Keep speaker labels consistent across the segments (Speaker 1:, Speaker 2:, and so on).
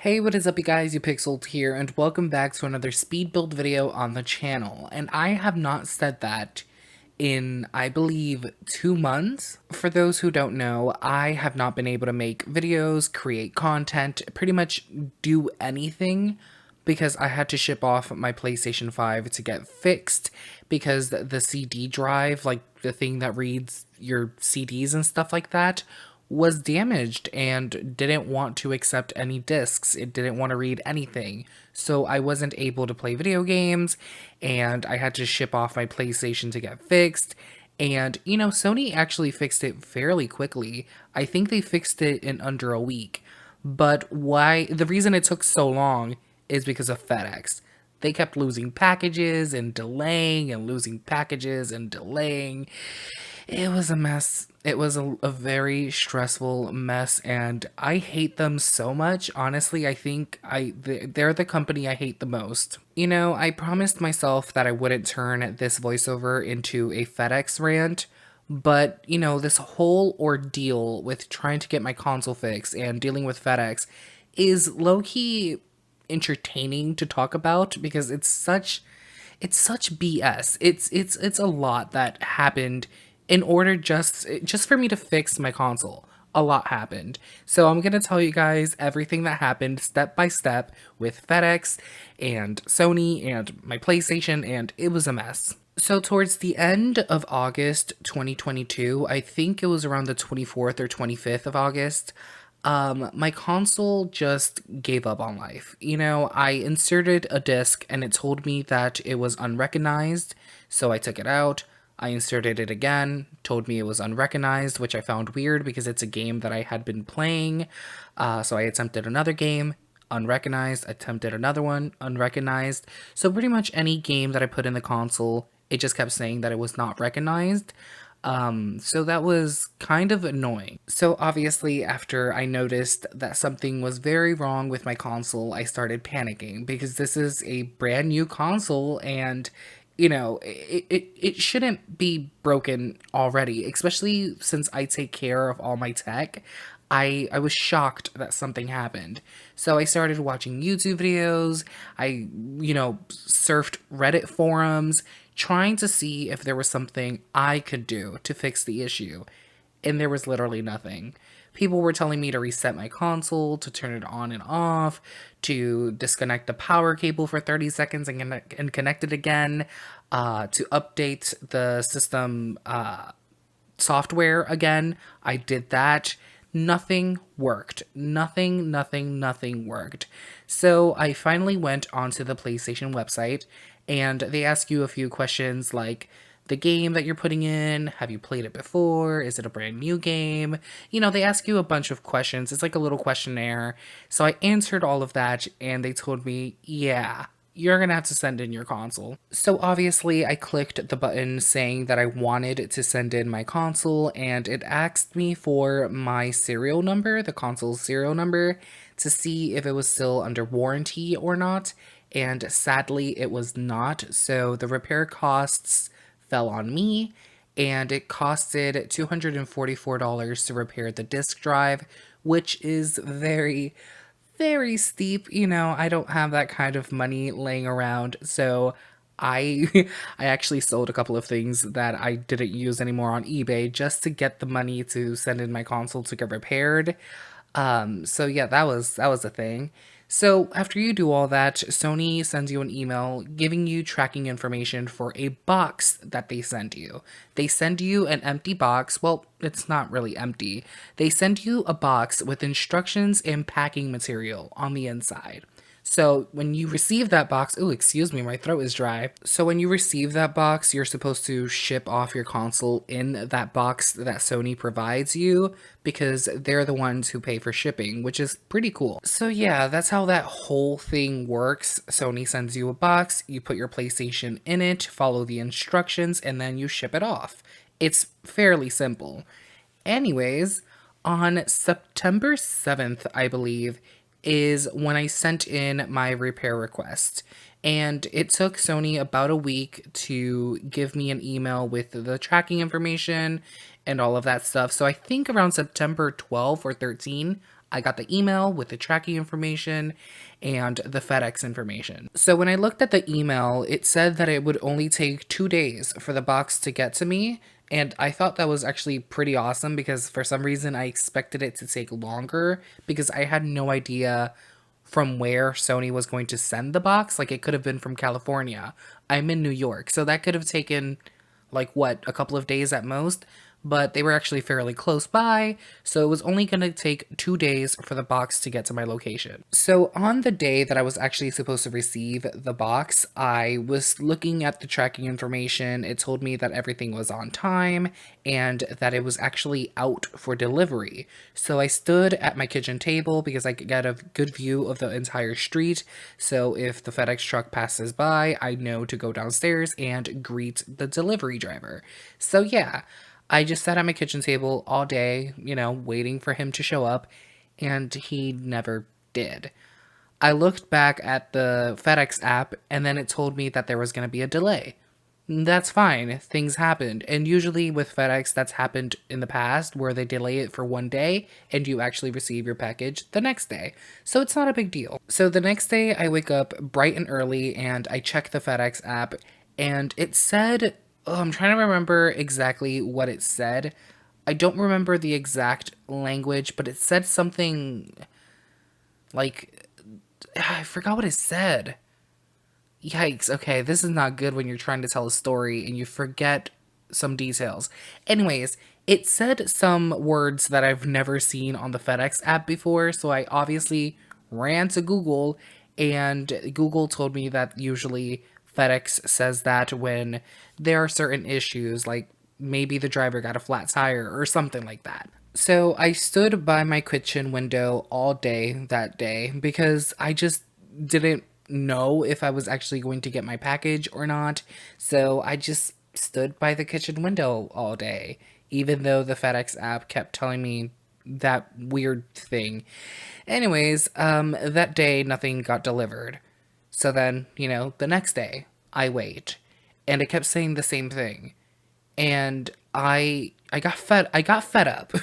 Speaker 1: Hey, what is up you guys, you Pixeled here, and welcome back to another speed build video on the channel. And I have not said that in, I believe, 2 months. For those who don't know, I have not been able to make videos, create content, pretty much do anything because I had to ship off my PlayStation 5 to get fixed because the CD drive, like the thing that reads your CDs and stuff like that, was damaged and didn't want to accept any discs. It didn't want to read anything. So I wasn't able to play video games and I had to ship off my PlayStation to get fixed. And, Sony actually fixed it fairly quickly. I think they fixed it in under a week. But the reason it took so long is because of FedEx. They kept losing packages and delaying and losing packages and delaying. It was a mess. It was a very stressful mess, and I hate them so much. Honestly, I think they're the company I hate the most. I promised myself that I wouldn't turn this voiceover into a FedEx rant, but, this whole ordeal with trying to get my console fixed and dealing with FedEx is low-key entertaining to talk about because it's such BS. It's a lot that happened in order just for me to fix my console. A lot happened. So I'm going to tell you guys everything that happened step by step with FedEx and Sony and my PlayStation, and it was a mess. So towards the end of August 2022, I think it was around the 24th or 25th of August, my console just gave up on life. I inserted a disc and it told me that it was unrecognized, so I took it out. I inserted it again, told me it was unrecognized, which I found weird because it's a game that I had been playing. So I attempted another game, unrecognized, attempted another one, unrecognized. So pretty much any game that I put in the console, it just kept saying that it was not recognized. So that was kind of annoying. So obviously, after I noticed that something was very wrong with my console, I started panicking because this is a brand new console and it shouldn't be broken already, especially since I take care of all my tech. I was shocked that something happened. So I started watching YouTube videos. I, surfed Reddit forums, trying to see if there was something I could do to fix the issue. And there was literally nothing. People were telling me to reset my console, to turn it on and off, to disconnect the power cable for 30 seconds and connect it again, to update the system software again. I did that. Nothing worked. Nothing worked. So I finally went onto the PlayStation website and they ask you a few questions like the game that you're putting in, have you played it before? Is it a brand new game? They ask you a bunch of questions. It's like a little questionnaire. So I answered all of that and they told me, yeah, you're gonna have to send in your console. So obviously I clicked the button saying that I wanted to send in my console and it asked me for my serial number, the console's serial number, to see if it was still under warranty or not. And sadly it was not. So the repair costs fell on me and it costed $244 to repair the disk drive, which is very steep. I don't have that kind of money laying around, so I I actually sold a couple of things that I didn't use anymore on eBay just to get the money to send in my console to get repaired. So yeah, that was a thing. So after you do all that, Sony sends you an email giving you tracking information for a box that they send you. They send you an empty box. Well, it's not really empty. They send you a box with instructions and packing material on the inside. So when you receive that box, oh, excuse me, my throat is dry. So when you receive that box, you're supposed to ship off your console in that box that Sony provides you because they're the ones who pay for shipping, which is pretty cool. So yeah, that's how that whole thing works. Sony sends you a box, you put your PlayStation in it, follow the instructions, and then you ship it off. It's fairly simple. Anyways, on September 7th, I believe, is when I sent in my repair request. And it took Sony about a week to give me an email with the tracking information and all of that stuff. So I think around September 12th or 13th, I got the email with the tracking information and the FedEx information. So when I looked at the email, it said that it would only take 2 days for the box to get to me. And I thought that was actually pretty awesome because for some reason I expected it to take longer because I had no idea from where Sony was going to send the box. Like, it could have been from California. I'm in New York, so that could have taken, like, what, a couple of days at most? But they were actually fairly close by, so it was only going to take 2 days for the box to get to my location. So on the day that I was actually supposed to receive the box, I was looking at the tracking information. It told me that everything was on time and that it was actually out for delivery. So I stood at my kitchen table because I could get a good view of the entire street. So if the FedEx truck passes by, I know to go downstairs and greet the delivery driver. So yeah, I just sat at my kitchen table all day, waiting for him to show up, and he never did. I looked back at the FedEx app, and then it told me that there was going to be a delay. That's fine, things happened, and usually with FedEx that's happened in the past where they delay it for 1 day and you actually receive your package the next day. So it's not a big deal. So the next day I wake up bright and early and I check the FedEx app and it said, I'm trying to remember exactly what it said. I don't remember the exact language, but it said something like, I forgot what it said. Yikes, okay, this is not good when you're trying to tell a story and you forget some details. Anyways, it said some words that I've never seen on the FedEx app before, so I obviously ran to Google, and Google told me that usually FedEx says that when there are certain issues, like maybe the driver got a flat tire or something like that. So I stood by my kitchen window all day that day because I just didn't know if I was actually going to get my package or not. So I just stood by the kitchen window all day, even though the FedEx app kept telling me that weird thing. Anyways, that day nothing got delivered. So then, the next day I wait and it kept saying the same thing. And I got fed up.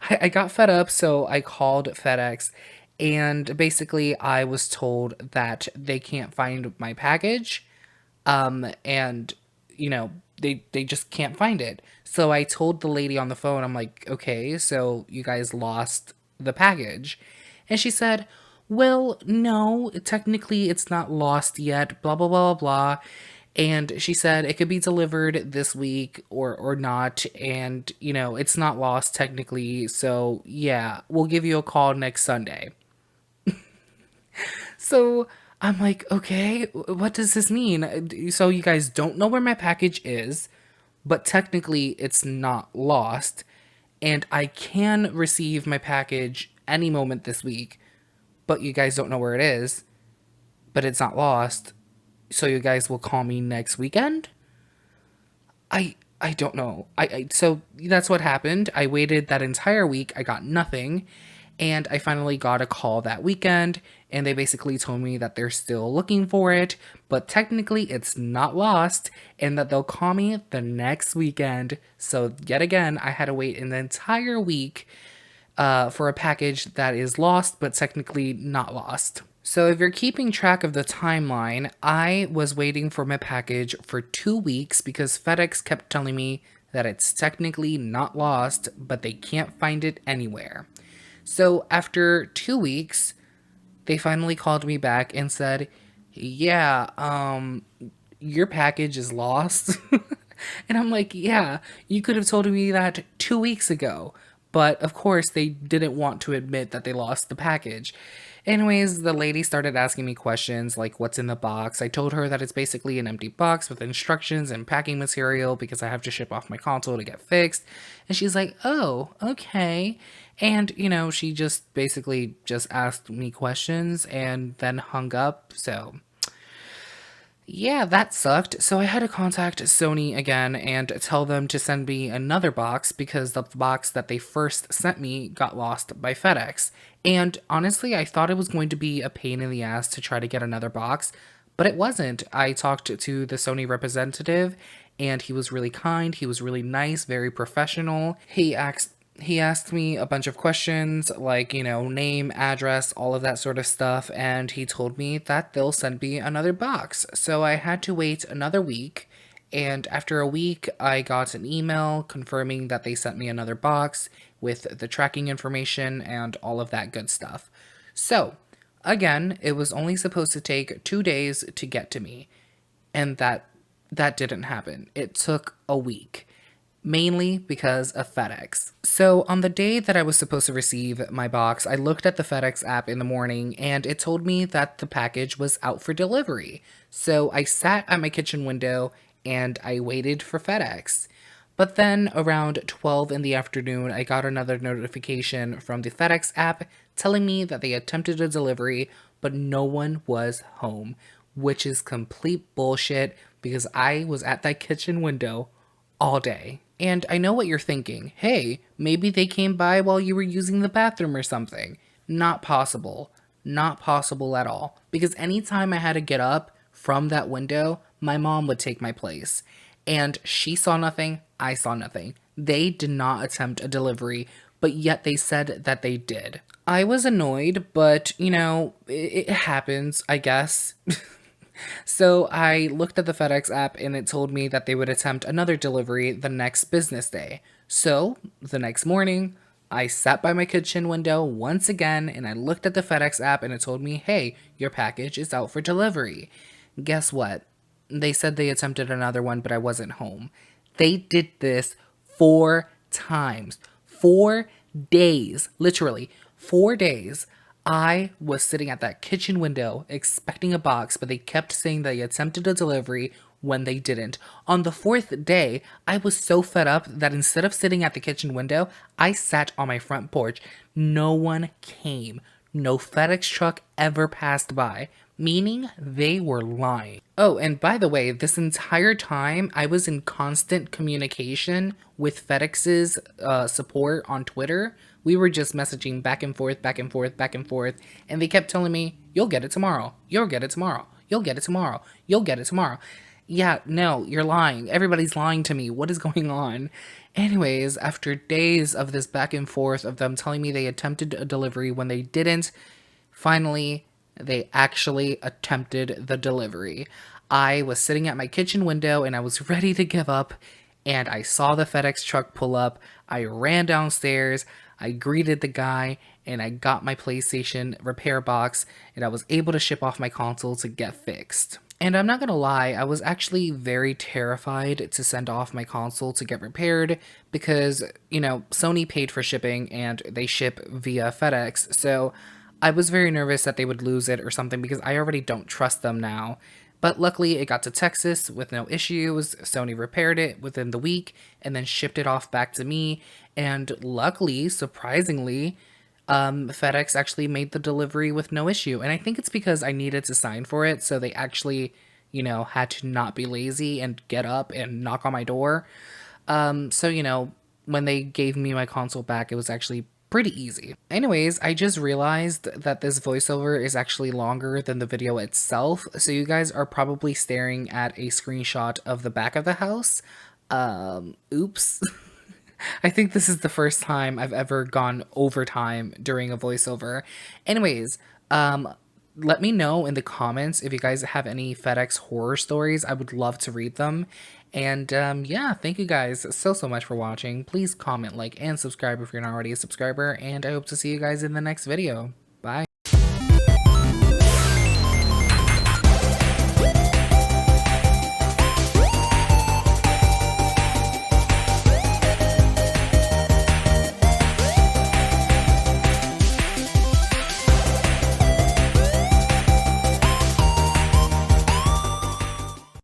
Speaker 1: I got fed up, so I called FedEx, and basically I was told that they can't find my package, and they just can't find it. So I told the lady on the phone, I'm like, okay, so you guys lost the package. And she said, well, no, technically it's not lost yet, blah, blah, blah, blah, blah. And she said it could be delivered this week or not. And, it's not lost technically. So yeah, we'll give you a call next Sunday. So I'm like, okay, what does this mean? So you guys don't know where my package is, but technically it's not lost. And I can receive my package any moment this week, but you guys don't know where it is, but it's not lost. So you guys will call me next weekend? I don't know. So that's what happened. I waited that entire week. I got nothing. And I finally got a call that weekend, and they basically told me that they're still looking for it, but technically it's not lost, and that they'll call me the next weekend. So yet again, I had to wait an entire week for a package that is lost, but technically not lost. So if you're keeping track of the timeline, I was waiting for my package for 2 weeks because FedEx kept telling me that it's technically not lost, but they can't find it anywhere. So after 2 weeks, they finally called me back and said, yeah, your package is lost. And I'm like, yeah, you could have told me that 2 weeks ago. But of course, they didn't want to admit that they lost the package. Anyways, the lady started asking me questions like what's in the box. I told her that it's basically an empty box with instructions and packing material because I have to ship off my console to get fixed. And she's like, oh, okay. And, she just basically just asked me questions and then hung up. So yeah, that sucked. So I had to contact Sony again and tell them to send me another box because the box that they first sent me got lost by FedEx. And honestly, I thought it was going to be a pain in the ass to try to get another box, but it wasn't. I talked to the Sony representative and he was really kind. He was really nice, very professional. He asked He asked me a bunch of questions like, name, address, all of that sort of stuff, and he told me that they'll send me another box. So I had to wait another week, and after a week, I got an email confirming that they sent me another box with the tracking information and all of that good stuff. So, again, it was only supposed to take 2 days to get to me, and that didn't happen. It took a week, mainly because of FedEx. So, on the day that I was supposed to receive my box, I looked at the FedEx app in the morning and it told me that the package was out for delivery. So, I sat at my kitchen window and I waited for FedEx. But then around 12 in the afternoon, I got another notification from the FedEx app telling me that they attempted a delivery, but no one was home, which is complete bullshit because I was at that kitchen window all day. And I know what you're thinking. Hey, maybe they came by while you were using the bathroom or something. Not possible. Not possible at all. Because anytime I had to get up from that window, my mom would take my place. And she saw nothing, I saw nothing. They did not attempt a delivery, but yet they said that they did. I was annoyed, but, it happens, I guess. So I looked at the FedEx app and it told me that they would attempt another delivery the next business day. So the next morning, I sat by my kitchen window once again and I looked at the FedEx app and it told me, hey, your package is out for delivery. Guess what? They said they attempted another one, but I wasn't home. They did this 4 times. 4 days. Literally, 4 days. I was sitting at that kitchen window expecting a box, but they kept saying they attempted a delivery when they didn't. On the 4th day, I was so fed up that instead of sitting at the kitchen window, I sat on my front porch. No one came. No FedEx truck ever passed by, meaning they were lying. Oh, and by the way, this entire time I was in constant communication with FedEx's support on Twitter. We were just messaging back and forth, back and forth, back and forth, and they kept telling me, you'll get it tomorrow, you'll get it tomorrow, you'll get it tomorrow, you'll get it tomorrow. Yeah, no, you're lying. Everybody's lying to me. What is going on? Anyways, after days of this back and forth of them telling me they attempted a delivery when they didn't, finally, they actually attempted the delivery. I was sitting at my kitchen window and I was ready to give up, and I saw the FedEx truck pull up. I ran downstairs, I greeted the guy, and I got my PlayStation repair box, and I was able to ship off my console to get fixed. And I'm not gonna lie, I was actually very terrified to send off my console to get repaired because, Sony paid for shipping and they ship via FedEx, so I was very nervous that they would lose it or something because I already don't trust them now. But luckily, it got to Texas with no issues. Sony repaired it within the week and then shipped it off back to me. And luckily, surprisingly, FedEx actually made the delivery with no issue. And I think it's because I needed to sign for it. So they actually, had to not be lazy and get up and knock on my door. So, when they gave me my console back, it was actually pretty easy. Anyways, I just realized that this voiceover is actually longer than the video itself, so you guys are probably staring at a screenshot of the back of the house. Oops. I think this is the first time I've ever gone overtime during a voiceover. Anyways, let me know in the comments if you guys have any FedEx horror stories. I would love to read them. And yeah, thank you guys so much for watching. Please comment, like, and subscribe if you're not already a subscriber. And I hope to see you guys in the next video.